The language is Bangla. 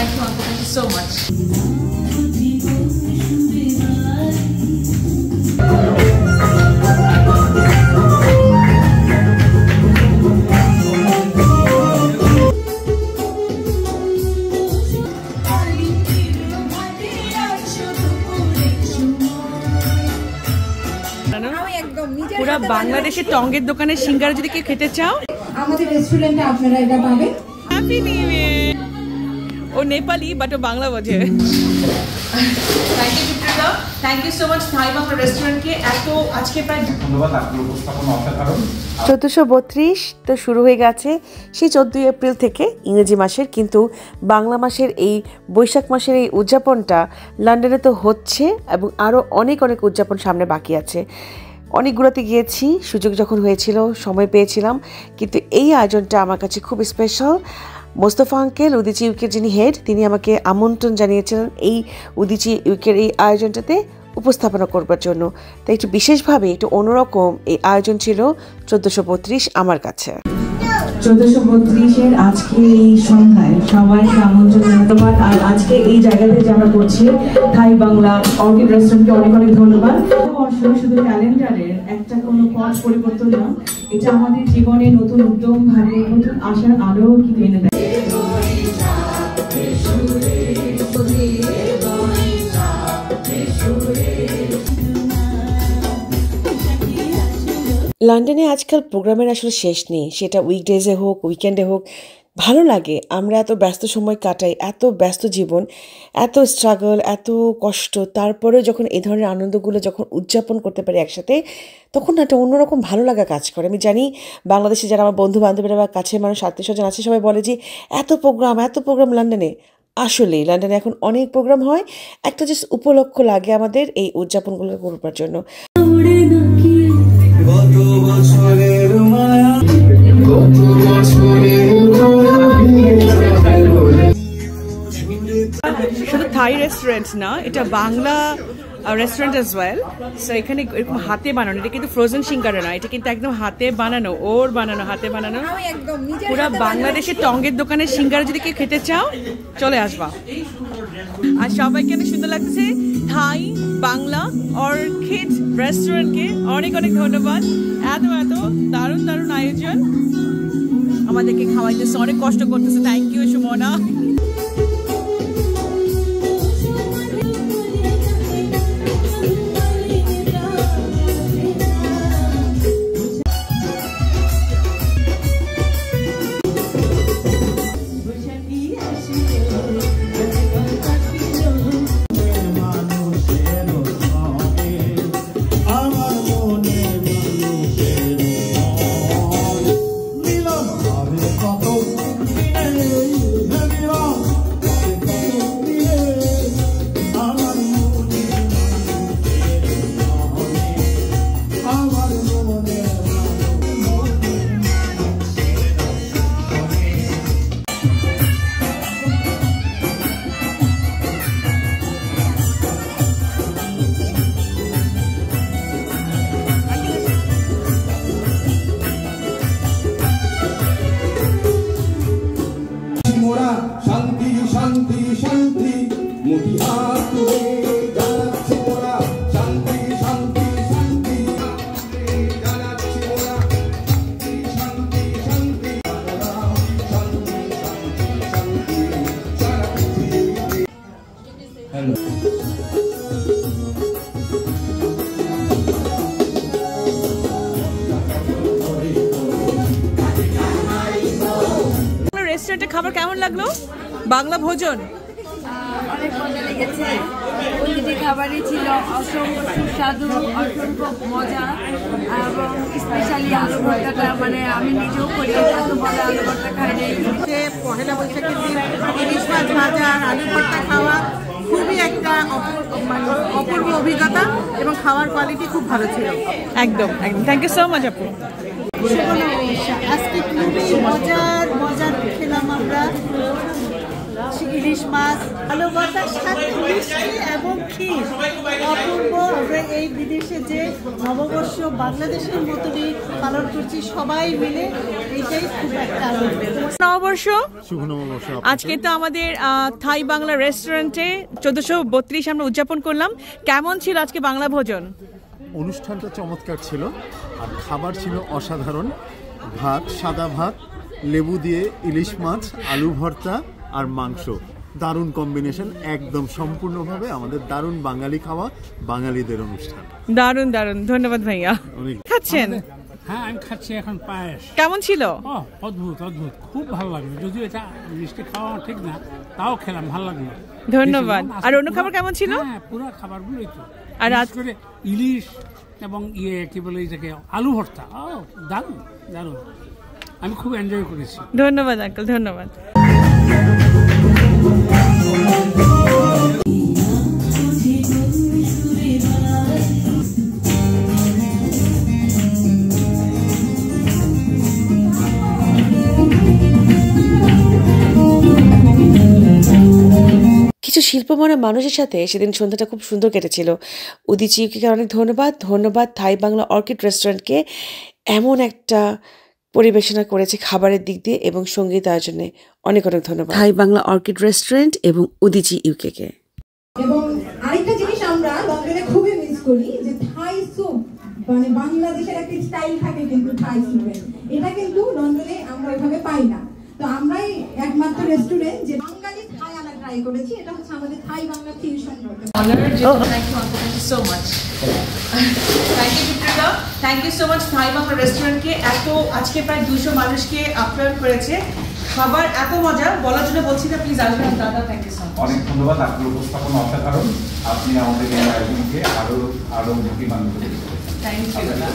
Thank you uncle, thank you so much. পুরা বাংলাদেশের টঙ্গের দোকানের সিঙ্গারা যদি কেউ খেতে চাও আমাদের রেস্টুরেন্টে আপনারা এটা পাবেন। Happy new year. ও নেপালি বাট ও বাংলা বোঝে। Thank you Chitrika, thank you so much Thai Bangla রেস্টুরেন্টকে। এত আজকে প্রায় ধন্যবাদ, আপনার উপস্থাপনা অসাধারণ। 1432 তো শুরু হয়ে গেছে সেই 14 এপ্রিল থেকে ইংরেজি মাসের, কিন্তু বাংলা মাসের এই বৈশাখ মাসের এই উদযাপনটা লন্ডনে তো হচ্ছে এবং আরও অনেক অনেক উদযাপন সামনে বাকি আছে। অনেকগুলোতে গিয়েছি, সুযোগ যখন হয়েছিল সময় পেয়েছিলাম, কিন্তু এই আয়োজনটা আমার কাছে খুব স্পেশাল। মোস্তফা আঙ্কেল উদিচি ইউকের যিনি হেড, তিনি আমাকে আমন্ত্রণ জানিয়েছিলেন এই উদিচি ইউকের এই আয়োজনটাতে উপস্থাপনা করবার জন্য। তাই একটু বিশেষভাবে একটু অন্যরকম এই আয়োজন ছিল 1432 আমার কাছে। 1432-এর আজকে এই সন্ধ্যায় সবাইকে আমন্ত্রণ ধন্যবাদ। আর আজকে এই জায়গাতে যারা করছে থাই বাংলা অর্কিড রেস্টুরেন্টকে অনেক অনেক ধন্যবাদ। শুধু ক্যালেন্ডারের একটা কোনো পথ পরিবর্তন না, এটা আমাদের জীবনে নতুন উদ্যম ভাবে নতুন আশার আলো কিন্তু এনে দেয়। লন্ডনে আজকাল প্রোগ্রামের আসলে শেষ নেই, সেটা উইকডেজে হোক উইকেন্ডে হোক। ভালো লাগে, আমরা এত ব্যস্ত সময় কাটাই, এত ব্যস্ত জীবন, এত স্ট্রাগল, এত কষ্ট, তারপরেও যখন এই ধরনের আনন্দগুলো যখন উদযাপন করতে পারি একসাথে, তখন একটা অন্যরকম ভালো লাগা কাজ করে। আমি জানি বাংলাদেশে যারা আমার বন্ধু বান্ধবীরা বা কাছের মানুষ আত্মীয় স্বজন আছে, সবাই বলে যে এত প্রোগ্রাম লন্ডনে। আসলেই লন্ডনে এখন অনেক প্রোগ্রাম হয়, একটা জাস্ট উপলক্ষ লাগে আমাদের এই উদযাপনগুলো করবার জন্য। শুধু থাই রেস্টুরেন্ট না, এটা Bangla restaurant as well. So এখানে এরকম হাতে বানানো, এটা কিন্তু ফ্রোজেন সিঙ্গারা না, এটা কিন্তু একদম হাতে বানানো, ওর বানানো, হাতে বানানো। পুরা বাংলাদেশের টঙ্গের দোকানের সিঙ্গারা যদি কেউ খেতে চাও চলে আসবা। আর সবাইকে অনেক সুন্দর লাগতেছে থাই বাংলা অর্কিড রেস্টুরেন্টকে অনেক অনেক ধন্যবাদ। এত দারুণ দারুণ আয়োজন, আমাদেরকে খাওয়াইতেছে, অনেক কষ্ট করতেছে। Thank you Sumona. রেস্টুরেন্টের খাবার কেমন লাগলো? বাংলা ভোজন অনেক মজা লেগেছে। প্রতিটি খাবারই ছিল অসংখ্য সুস্বাদু, অসংখ্য মজা, এবং স্পেশালি আলু ভর্তাটা, মানে আমি নিজেও করি, এত ভালো আলু ভর্তা খাই নাই। পহেলা বৈশাখের দিন ইলিশ মাছ ভাজা আর আলু ভর্তা খাওয়া খুবই একটা অপূর্ব অভিজ্ঞতা, এবং খাওয়ার কোয়ালিটি খুব ভালো ছিল। একদম একদম। থ্যাংক ইউ সো মাচ আপু। আজকে খুবই মজার খেলাম আমরা। ইলিশ মাছ, আলু ভর্তার সাথে মিষ্টি এবং ক্ষীর অপূর্ব। আমরা এই বিদেশে যে নববর্ষ বাংলাদেশের মতনই পালন করছি সবাই মিলে, এইটাই খুব একটা আনন্দের। নববর্ষ, শুভ নববর্ষ। আজকে তো আমাদের থাই বাংলা রেস্টুরেন্টে 1432 আমরা উদযাপন করলাম। কেমন ছিল আজকে বাংলা ভোজন? অনুষ্ঠানটা চমৎকার ছিল, আর খাবার ছিল অসাধারণ। ভাত, সাদা ভাত, লেবু দিয়ে ইলিশ মাছ, আলু ভর্তা আর মাংস, দারুণ কম্বিনেশন, একদম সম্পূর্ণভাবে আমাদের দারুণ বাঙালি খাওয়া, বাঙালিদের অনুষ্ঠান। দারুণ দারুণ, ধন্যবাদ ভাইয়া। খাচ্ছেন? হ্যাঁ, আমি খাচ্ছি এখন পায়েস। কেমন ছিল? অদ্ভুত অদ্ভুত, খুব ভালো লাগলো। যদিও এটা মিষ্টি খাওয়া ঠিক না, তাও খেলাম, ভালো লাগলো। ধন্যবাদ। আর অন্য খাবার কেমন ছিল? হ্যাঁ, পুরো খাবারগুলোই তো, আর বিশেষ করে ইলিশ এবং কি বলে এটাকে, আলু ভর্তা, দারুণ দারুণ, আমি খুব এনজয় করেছি। ধন্যবাদ আঙ্কেল, ধন্যবাদ। কিছু শিল্পমনা মানুষের সাথে সেদিন সন্ধ্যাটা খুব সুন্দর কেটেছিল। উদিচি ইউকেকে অনেক ধন্যবাদ থাই বাংলা অর্কিড রেস্টুরেন্টকে এমন একটা পরিবেশনা করেছে খাবারের দিক দিয়ে এবং সঙ্গীত আয়োজনে। অনেক অনেক ধন্যবাদ থাই বাংলা অর্কিড রেস্টুরেন্ট এবং উদিচি ইউকেকে। এবং আরেকটা জিনিস আমরা লন্ডনে খুবই মিস করি, যে থাই স্যুপ, মানে বাংলাদেশের একটা স্টাইল থাকে কিন্তু থাই স্যুপের, এটা কিন্তু লন্ডনে আমরা ওইভাবে পাই না। তো আমরাই একমাত্র রেস্টুরেন্ট যে বাঙালি থাই আনা ট্রাই করেছি, এটা হচ্ছে আমাদের Thai Bangla fusion. Thank you so much Thai Bangla রেস্টুরেন্টকে, এত আজকে প্রায় 200 মানুষকে আপ্যায়ন করেছে। খাবার এত মজা, বলার জন্য বলছি না, প্লিজ আসবেন দাদা। Thank you so much. অনেক ধন্যবাদ, আপনার উপস্থাপনা অসাধারণ। আপনি আমাদের এই আয়োজনকে আরো মুক্তিমান করে দিয়েছেন। থ্যাংক ইউ দাদা।